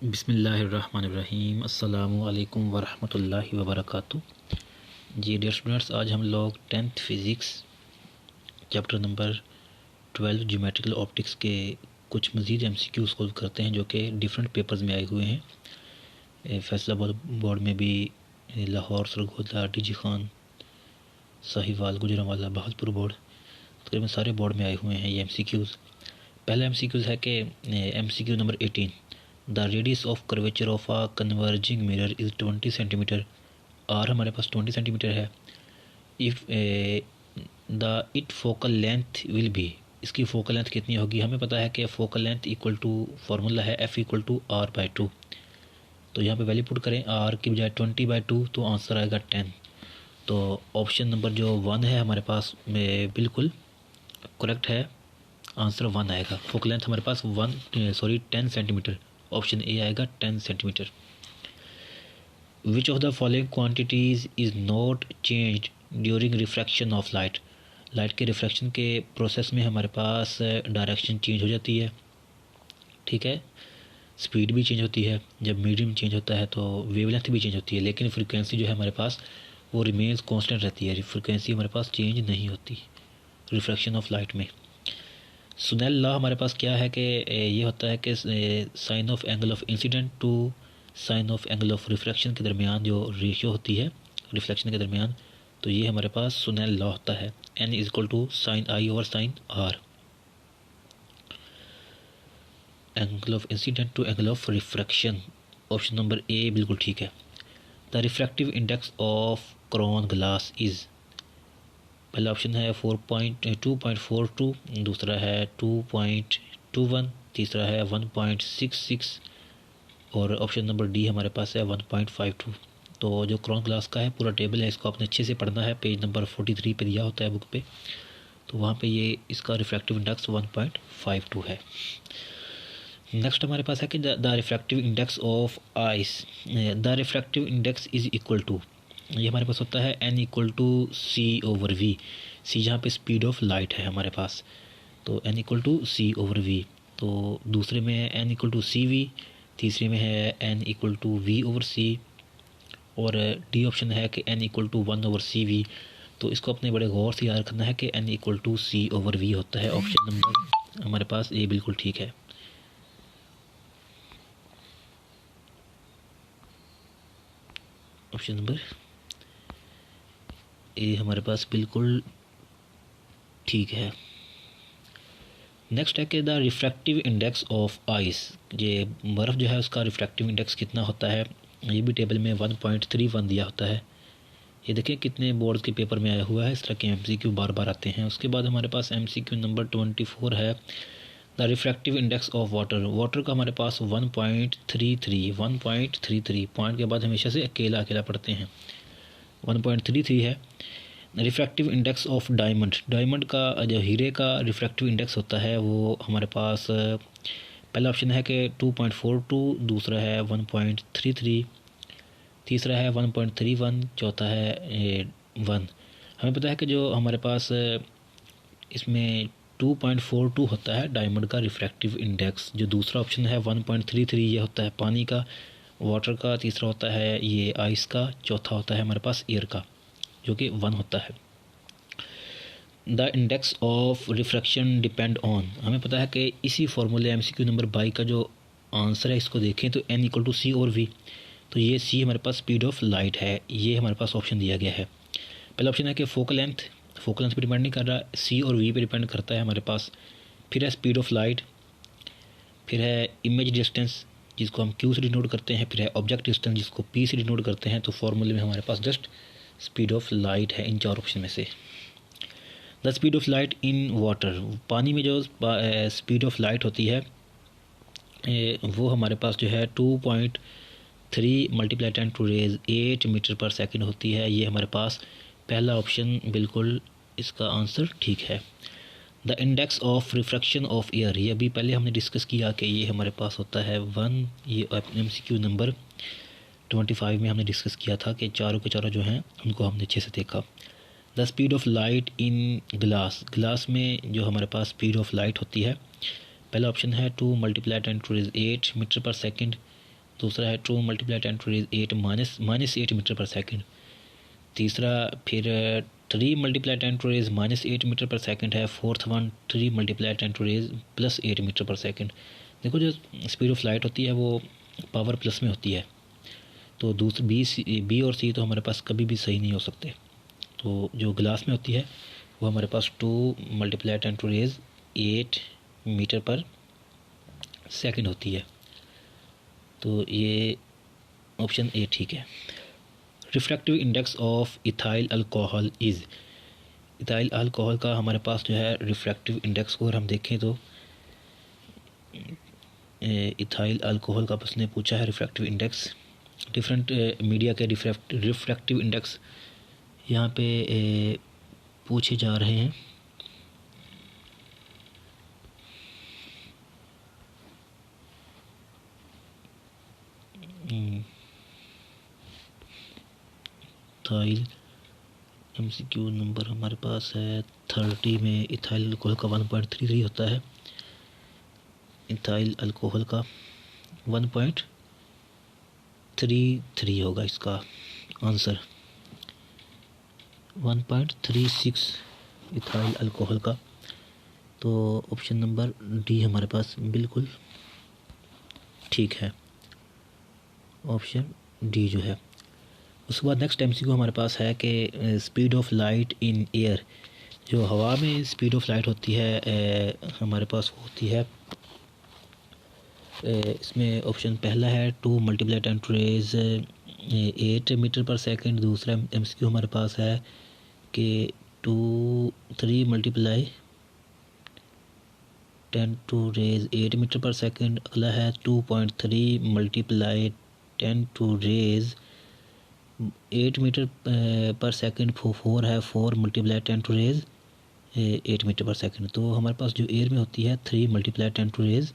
बिस्मिल्लाहिर्रहमानिर्रहीम अस्सलामु अलैकुम वरहमतुल्लाहि वबरकातुह। जी डियर स्टूडेंट्स, आज हम लोग 10th physics chapter number 12 geometrical optics के कुछ मज़ीद MCQ सॉल्व करते हैं जो कि डिफरेंट पेपर्स में आए हुए हैं। फैसलाबाद बोर्ड में भी, लाहौर, सरगोदा, DG खान, साहिवाल, गुजरांवाला, बहादुरपुर बोर्ड, तकरीबन सारे बोर्ड में आए हुए हैं ये MCQs। पहला MCQ है कि MCQ number 18, the radius of curvature of a converging mirror is 20 centimetre. R हमारे पास 20 सेंटीमीटर है। If the it focal length will be, इसकी फोकल लेंथ कितनी होगी? हमें पता है कि focal length equal to formula है F इक्वल टू R/2। तो यहाँ पे वैल्यू पुट करें, R की बजाय 20/2 तो आंसर आएगा 10। तो ऑप्शन नंबर जो 1 है हमारे पास में बिल्कुल करेक्ट है, आंसर 1 आएगा। फोकल लेंथ हमारे पास 10 सेंटीमीटर, ऑप्शन ए आएगा 10 centimetre. Which of the following quantities is not changed during refraction of light. Light के रिफ्रैक्शन के प्रोसेस में हमारे पास डायरेक्शन चेंज हो जाती है, ठीक है, स्पीड भी चेंज होती है। जब मीडियम चेंज होता है तो वेवलेंथ भी चेंज होती है, लेकिन फ्रीक्वेंसी जो है हमारे पास वो रिमेन्स कांस्टेंट रहती है। फ्रीक्वेंसी हमारे पास चेंज नहीं होती रिफ्रैक्शन ऑफ लाइट में। सुनेल लॉ हमारे पास क्या है कि ये होता है कि sine of angle of incident to sine of angle of refraction के दरमियान जो रेशियो होती है रिफ्लेक्शन के दरमियान, तो ये हमारे पास सुनेल लॉ होता है। N is equal to sine I over sine R, angle of incident to angle of refraction. Option number A बिल्कुल ठीक है। The refractive index of crown glass is, पहला ऑप्शन है 2.42, दूसरा है 2.21, तीसरा है 1.66 और ऑप्शन नंबर डी हमारे पास है 1.52। तो जो क्रोन ग्लास का है पूरा टेबल है, इसको आपने अच्छे से पढ़ना है। पेज नंबर 43 पे दिया होता है बुक पे, तो वहाँ पे ये इसका रिफ्रैक्टिव इंडेक्स 1.52 है। नेक्स्ट हमारे पास है कि the refractive index of ice, the refractive index is equal to, ये हमारे पास होता है N equal to C/V। C जहाँ पे स्पीड ऑफ लाइट है हमारे पास, तो N इक्वल टू C/V। तो दूसरे में है N इक्वल टू CV, तीसरे में है N इक्वल टू V/C और डी ऑप्शन है कि N इक्वल टू 1/CV। तो इसको अपने बड़े गौर से याद रखना है कि N इक्वल टू C/V होता है। ऑप्शन नंबर हमारे पास ए बिल्कुल ठीक है। ऑप्शन नंबर ए हमारे पास बिल्कुल ठीक है। नेक्स्ट है कि the refractive index of ice, ये बर्फ़ जो है उसका रिफ्रैक्टिव इंडेक्स कितना होता है? ये भी टेबल में 1.31 दिया होता है। ये देखिए कितने बोर्ड के पेपर में आया हुआ है, इस तरह के MCQ बार बार आते हैं। उसके बाद हमारे पास MCQ नंबर 24 है, the refractive index of water. Water का हमारे पास 1.33 पॉइंट के बाद हमेशा से अकेला अकेला पढ़ते हैं, 1.33 है। Refractive index of diamond, diamond का जो हीरे का रिफ्रैक्टिव इंडेक्स होता है वो हमारे पास पहला ऑप्शन है कि 2.42, दूसरा है 1.33, तीसरा है 1.31, चौथा है 1। हमें पता है कि जो हमारे पास इसमें 2.42 होता है डायमंड का रिफ्रैक्टिव इंडेक्स। जो दूसरा ऑप्शन है 1.33 ये होता है पानी का, वाटर का, तीसरा होता है ये आइस का, चौथा होता है हमारे पास एयर का जो कि 1 होता है। The index of refraction depend on, हमें पता है कि इसी फार्मूले MCQ नंबर 22 का जो आंसर है इसको देखें तो N इक्वल टू C/V। तो ये C हमारे पास स्पीड ऑफ लाइट है, ये हमारे पास ऑप्शन दिया गया है। पहला ऑप्शन है कि फोकल लेंथ पे डिपेंड नहीं कर रहा, C/V पे डिपेंड करता है हमारे पास। फिर है स्पीड ऑफ लाइट, फिर है इमेज डिस्टेंस जिसको हम Q से डिनोट करते हैं, फिर है ऑब्जेक्ट डिस्टेंस जिसको P से डिनोट करते हैं। तो फार्मूले में हमारे पास जस्ट स्पीड ऑफ लाइट है इन चार ऑप्शन में से। The speed of light in water, पानी में जो स्पीड ऑफ लाइट होती है वो हमारे पास जो है 2.3 मल्टीप्लाई 10⁸ मीटर पर सेकंड होती है। ये हमारे पास पहला ऑप्शन बिल्कुल इसका आंसर ठीक है। The index of refraction of air, ये अभी पहले हमने डिस्कस किया कि ये हमारे पास होता है 1। ये MCQ नंबर 25 में हमने डिस्कस किया था कि चारों के चारों जो हैं उनको हमने अच्छे से देखा। The speed of light in glass, glass में जो हमारे पास स्पीड ऑफ लाइट होती है, पहला ऑप्शन है 2 × 10⁸ मीटर पर सेकंड, दूसरा है 2 multiply 10 to raise 8 minus 8 metre per second. तीसरा फिर 3 multiply 10 to raise -8 metre per second है। Fourth one 3 multiply 10 to raise +8 metre per second. देखो जो स्पीड ऑफ लाइट होती है वो पावर प्लस में होती है, तो दूसरी बी और सी तो हमारे पास कभी भी सही नहीं हो सकते। तो जो ग्लास में होती है वो हमारे पास 2 multiply 10 to raise 8 metre per second होती है। तो ये ऑप्शन ए ठीक है। Refractive index of ethyl alcohol is, ethyl alcohol का हमारे पास जो है रिफ्रैक्टिव इंडेक्स को अगर हम देखें तो इथाइल अल्कोहल का उसने पूछा है रिफ्रैक्टिव इंडेक्स। डिफरेंट मीडिया के रिफ्रैक्टिव इंडेक्स यहाँ पे पूछे जा रहे हैं। इथाइल MCQ नंबर हमारे पास है 30 में इथाइल अल्कोहल का 1.33 होता है। इथाइल अल्कोहल का 1.33 होगा इसका आंसर, 1.36 इथाइल अल्कोहल का। तो ऑप्शन नंबर डी हमारे पास बिल्कुल ठीक है, ऑप्शन डी जो है। उसके बाद नेक्स्ट MCQ हमारे पास है कि speed of light in air, जो हवा में स्पीड ऑफ लाइट होती है हमारे पास होती है, इसमें ऑप्शन पहला है 2 multiply 10 to raise 8 metre per second. दूसरा MCQ हमारे पास है कि 3 multiply 10 to raise 8 metre per second. अगला है 2.3 multiply 10 to raise 8 metre per second. 4 है 4 multiply 10 to raise 8 metre per second. तो हमारे पास जो एयर में होती है 3 multiply 10 to raise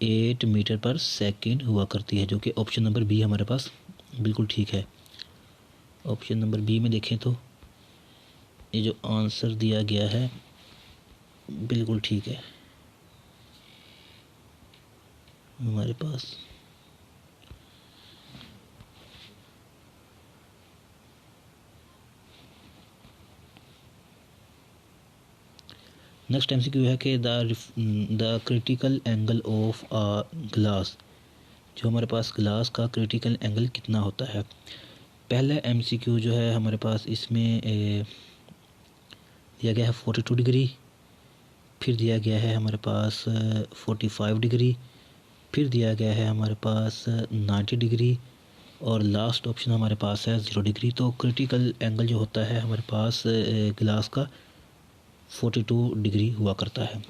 8 metre per second हुआ करती है, जो कि ऑप्शन नंबर बी हमारे पास बिल्कुल ठीक है। ऑप्शन नंबर बी में देखें तो ये जो आंसर दिया गया है बिल्कुल ठीक है हमारे पास। नेक्स्ट MCQ है कि the critical angle of a glass, जो हमारे पास ग्लास का क्रिटिकल एंगल कितना होता है। पहला MCQ जो है हमारे पास इसमें दिया गया है 42 डिग्री, फिर दिया गया है हमारे पास 45 डिग्री, फिर दिया गया है हमारे पास 90 डिग्री, और लास्ट ऑप्शन हमारे पास है 0 डिग्री। तो क्रिटिकल एंगल जो होता है हमारे पास ग्लास का 42 डिग्री हुआ करता है।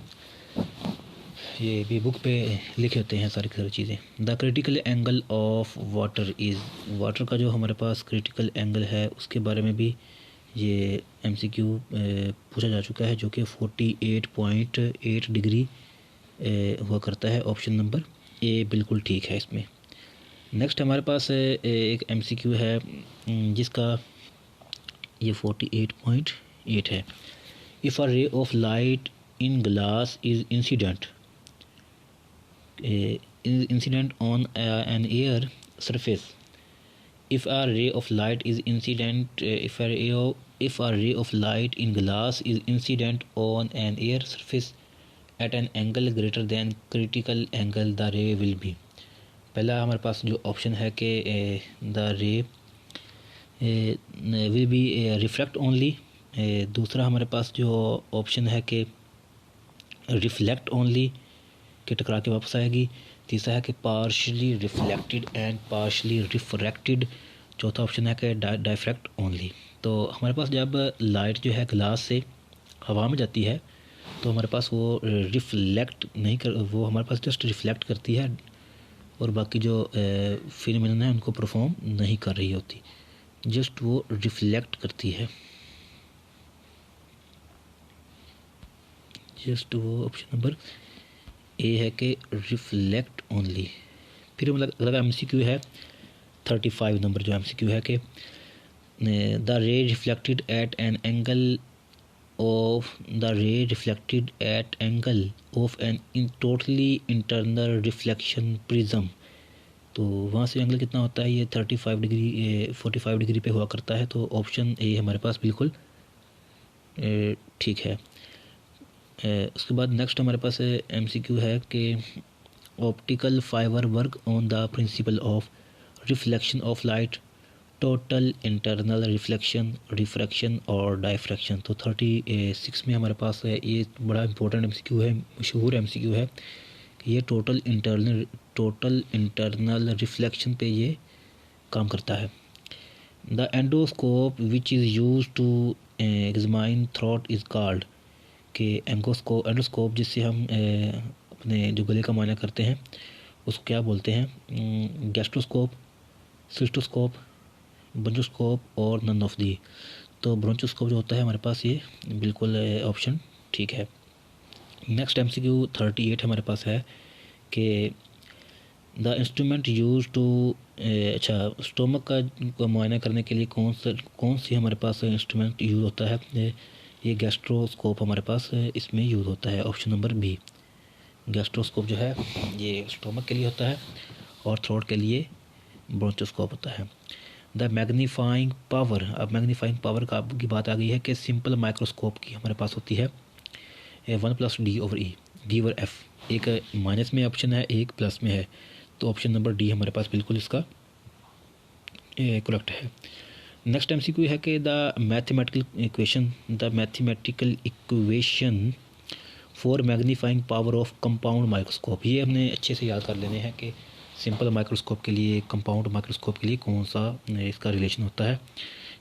ये भी बुक पे लिखे होते हैं सारी चीज़ें। The critical angle of water is, water का जो हमारे पास क्रिटिकल एंगल है उसके बारे में भी ये MCQ पूछा जा चुका है, जो कि 48.8 डिग्री हुआ करता है। ऑप्शन नंबर ए बिल्कुल ठीक है इसमें। नेक्स्ट हमारे पास एक MCQ है जिसका ये 48.8 है। If a ray of light in glass is incident on an air surface. If a ray of light is incident if a ray of light in glass is incident on an air surface at an angle greater than critical angle, the ray will be। पहला हमारे पास जो option है कि the रे will be reflect only. दूसरा हमारे पास जो option है कि रिफ्लेक्ट ओनली के टकरा के वापस आएगी। तीसरा है कि partially reflected and partially refracted. चौथा ऑप्शन है कि डायफ्रैक्ट ओनली। तो हमारे पास जब लाइट जो है ग्लास से हवा में जाती है तो हमारे पास वो रिफ्लेक्ट नहीं कर, वो हमारे पास जस्ट रिफ्लेक्ट करती है और बाकी जो फिनोमेनन है उनको परफॉर्म नहीं कर रही होती, जस्ट वो रिफ्लेक्ट करती है, जस्ट वो ऑप्शन नंबर ए है कि रिफ्लेक्ट ओनली। फिर अगला MCQ है 35 नंबर जो MCQ है कि the ray reflected at an angle of an totally internal reflection prism तो वहाँ से एंगल कितना होता है, ये 35 डिग्री 45 डिग्री पे हुआ करता है। तो ऑप्शन ए हमारे पास बिल्कुल ठीक है। उसके बाद नेक्स्ट हमारे पास MCQ है कि optical fibre work on the principle of reflection of light, total internal reflection, refraction और डायफ्रैक्शन। तो 36 में हमारे पास है, ये बड़ा इंपॉर्टेंट MCQ है, मशहूर MCQ है कि ये टोटल इंटरनल रिफ्लेक्शन पे ये काम करता है। The endoscope which is use to examine throat is called, कि एंडोस्कोप जिससे हम अपने जो गले का मायना करते हैं उसको क्या बोलते हैं, गैस्ट्रोस्कोप, सिस्टोस्कोप, ब्रोंचोस्कोप और नन ऑफ दी। तो ब्रोंचोस्कोप जो होता है हमारे पास, ये बिल्कुल ऑप्शन ठीक है। नेक्स्ट MCQ 38 हमारे पास है कि the instrument use to stomach का मुआयना करने के लिए कौन सी हमारे पास इंस्ट्रूमेंट यूज़ होता है, ये गैस्ट्रोस्कोप हमारे पास इसमें यूज़ होता है। ऑप्शन नंबर बी, गैस्ट्रोस्कोप जो है ये स्टोमक के लिए होता है और थ्रोट के लिए ब्रोंचोस्कोप होता है। द मैग्नीफाइंग पावर, अब मैग्नीफाइंग पावर की बात आ गई है कि सिंपल माइक्रोस्कोप की हमारे पास होती है 1+D/E, D/F, एक माइनस में ऑप्शन है, एक प्लस में है। तो ऑप्शन नंबर डी हमारे पास बिल्कुल इसका करेक्ट है। नेक्स्ट MCQ है कि the mathematical equation for magnifying power of compound microscope. ये हमने अच्छे से याद कर लेने हैं कि सिंपल माइक्रोस्कोप के लिए, कंपाउंड माइक्रोस्कोप के लिए कौन सा इसका रिलेशन होता है।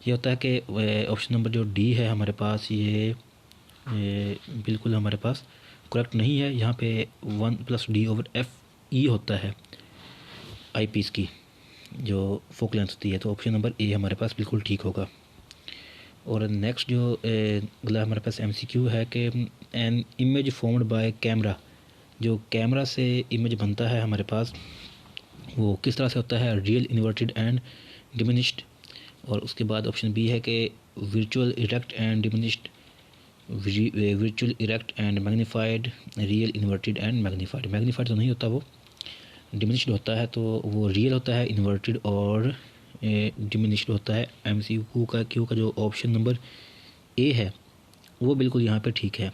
ये होता है कि ऑप्शन नंबर जो डी है हमारे पास, ये बिल्कुल हमारे पास करेक्ट नहीं है। यहाँ पे 1+D/Fe होता है आईपीस की जो फोकल लेंथ होती है। तो ऑप्शन नंबर ए हमारे पास बिल्कुल ठीक होगा। और नेक्स्ट जो अगला हमारे पास MCQ है कि an image formed by camera, जो कैमरा से इमेज बनता है हमारे पास वो किस तरह से होता है, रियल, इन्वर्टेड एंड डिमिनिश्ड। और उसके बाद ऑप्शन बी है कि virtual erect and diminished, virtual erect and magnified, real, inverted and magnified. Magnified तो नहीं होता, वो डिमिनिश्ड होता है। तो वो रियल होता है, इन्वर्टेड और डिमिनिश्ड होता है। MCQ का जो ऑप्शन नंबर ए है वो बिल्कुल यहाँ पे ठीक है।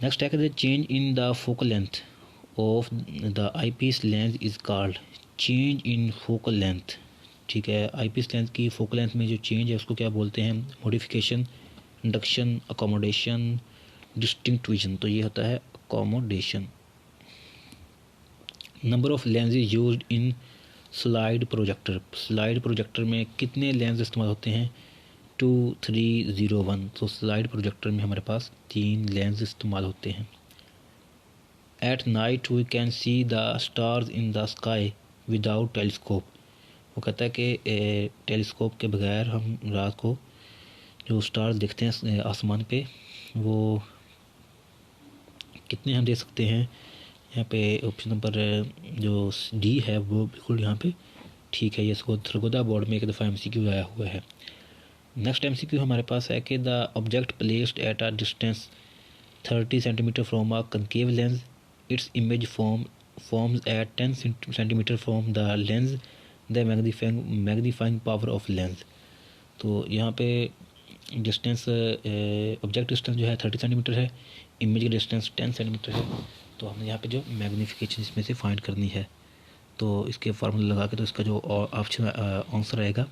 नेक्स्ट है कि change in the focal length of the eyepiece lens is called, change in focal length, ठीक है। आईपीस लेंस की फोकल लेंथ में जो चेंज है उसको क्या बोलते हैं, modification, induction, accommodation, distinct vision. तो ये होता है accommodation. Number of lenses used in slide projector, slide projector में कितने लेंस इस्तेमाल होते हैं, 2, 3, 0, 1। तो स्लाइड प्रोजेक्टर में हमारे पास 3 लेंस इस्तेमाल होते हैं। At night we can see the stars in the sky without telescope. वो कहता है कि टेलीस्कोप के बगैर हम रात को जो स्टार्स देखते हैं आसमान पे वो कितने हम देख सकते हैं। यहाँ पे ऑप्शन नंबर जो डी है वो बिल्कुल यहाँ पे ठीक है। ये सरगोदा बोर्ड में एक दफ़ा MCQ आया हुआ है। नेक्स्ट MCQ हमारे पास है कि the object placed at a distance 30 centimetre from a concave lens, its image forms at 10 centimetre from the lens, the magnifying power of lens. तो यहाँ पे डिस्टेंस, ऑब्जेक्ट डिस्टेंस जो है 30 सेंटीमीटर है, इमेज की डिस्टेंस 10 सेंटीमीटर है। तो हमने यहाँ पे जो मैग्नीफिकेशन इसमें से फाइंड करनी है, तो इसके फार्मूला लगा के तो इसका जो ऑप्शन आंसर आएगा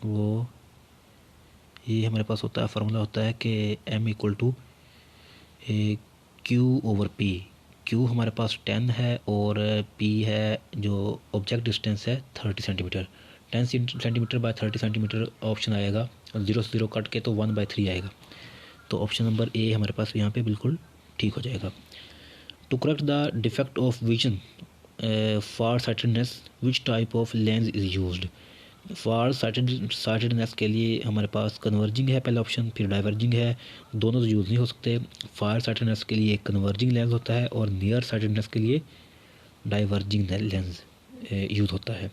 वो ये हमारे पास होता है, फार्मूला होता है कि M = Q/P। Q हमारे पास 10 है और P है जो ऑब्जेक्ट डिस्टेंस है 30 centimetre. 10 centimetre bye 30 centimetre option आएगा और 0 से 0 कट के तो 1/3 आएगा। तो ऑप्शन नंबर ए हमारे पास यहाँ पे बिल्कुल ठीक हो जाएगा। To correct the defect of vision far sightedness which type of lens is used. Far sightedness के लिए हमारे पास कन्वर्जिंग है पहला ऑप्शन, फिर डाइवर्जिंग है, दोनों तो यूज़ नहीं हो सकते। फार साइटेडनेस के लिए कन्वर्जिंग लेंस होता है और नियर साइटेडनेस के लिए डाइवर्जिंग लेंस यूज़ होता है।